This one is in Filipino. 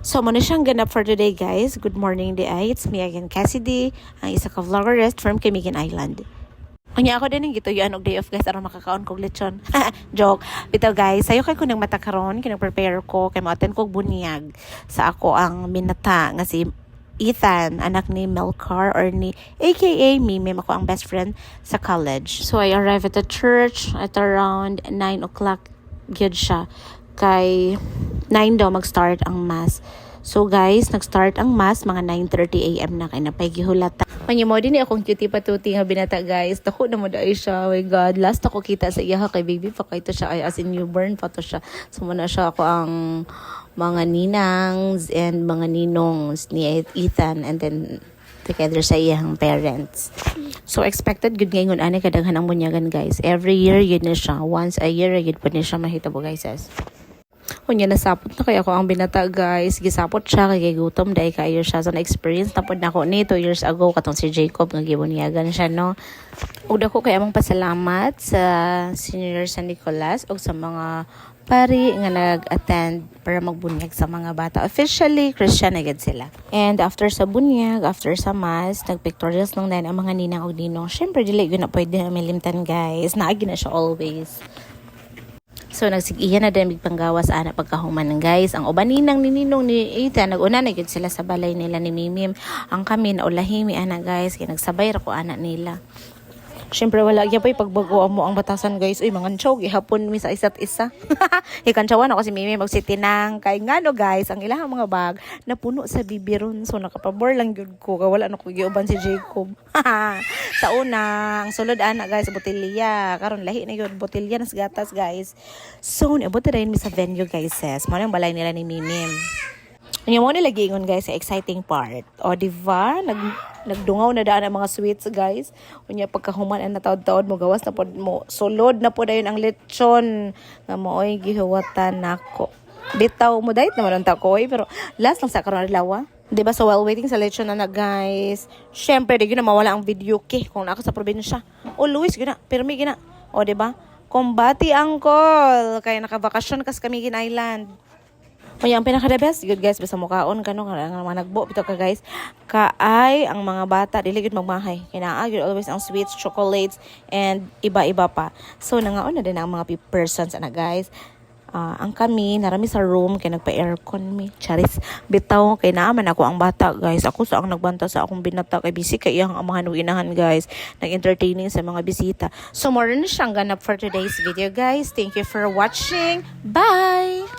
So, muna siyang ganap for today, guys. Good morning, day. It's me again, Cassidy, ang isa ka vloggerist from Camiguin Island. Unya ako din yung gito yung day off, guys, aron makakaon kog lechon. Joke. Bitaw, guys, sayo kay ko nang mata karon, kinag-prepare ko kay mo-attend kog bunyag sa ako ang minata nga si Ethan, anak ni Melcar or ni aka Mimi, ako ang best friend sa college. So I arrived at the church at around 9 o'clock gyud siya. Kay 9 daw mag-start ang mass. So guys, nag-start ang mass mga 9:30 AM na kay napay gihulata. Manya mo din akong cutie patuti nga binata, guys. Dako na mo dai siya. Oh my god, last ako kita sa iya kay baby pa kay to siya ay as in newborn pa to siya. So muna siya ako ang mga ninangs and mga ninongs ni Ethan and then together sa iyang parents. So expected good ngayon ani kadaghan ang bunyagan, guys. Every year yun na siya. Once a year yun po na siya mahitabo, guys. Kunya nasapot na kaya ako ang binata, guys. Gisapot siya kay gutom dahil kayo siya. So na-experience tapod na ako ni 2 years ago katong si Jacob nga gibunyagan siya, no. Ug dako kay among pasalamat sa Senior San Nicolas ug sa mga pari nga nag-attend para magbunyag sa mga bata. Officially, Christian agad sila. And after sa bunyag, after sa mass, nag-pictorials lang din ang mga ninang o ninong. Syempre, dili yun na pwede milimtan, guys. Naagi na siya always. So, nagsigiyan na din panggawas ana pagkahuman, guys. Ang uban ninang ni Ninong ni Ethan, nag-una na yun sila sa balay nila ni Mimim. Ang kami na ulahimi ana, guys. Kaya nagsabay ra ko ana nila. Siyempre, wala yan pa pagbagoan mo ang batasan, guys. Uy, mga nchaw, gihapon mi sa isa't isa. Ikansyawan ako si Mimi magsitinang. Kay nga no, guys, ang ilang mga bag napuno sa bibiron. So, nakapabor lang yun ko. Wala na ko giuban si Jacob. Sa una, ang sulod ana, guys, botelya. Karon lahi na yun, botelya nas gatas, guys. So, niabot na rin mi sa venue, guys. Mao ang balay nila ni Mimi. Ano mo nila giingon, guys, sa exciting part. O, diba? Nagdungaw na daan ang mga sweets, guys. Unya pagkahuman ang natawad-tawad mo, gawas na po mo. Sulod na po dayon ang lechon. Nga mo, oy, gihuwatan nako. Bitaw mo dahit naman ang takoy. Pero last lang sa karon lawa. Diba? So, while waiting sa lechon na guys. Syempre, di na mawala ang video kay kung naka sa probinsya. O, Luis, gina. Pirmi, gina. O, diba? Kumbati, angkol. Kaya nakabakasyon kas Camiguin Island. O yung pinaka-the best, good, guys, basta mukhaon kano nga mga nagbo bitaw ka, guys. Kaay ang mga bata dili gud magmahay. Kinaa gyud always ang sweets, chocolates and iba-iba pa. So nangaon na din ang mga persons ana, guys. Ang kami narami sa room kay nagpa-aircon mi. Charis bitaw kay naaman ako ang bata, guys. Ako sa ang nagbanta sa akong binata kay busy kay iyang amahan ug inahan, guys. Nag-entertaining sa mga bisita. So more na siyang ganap for today's video, guys. Thank you for watching. Bye.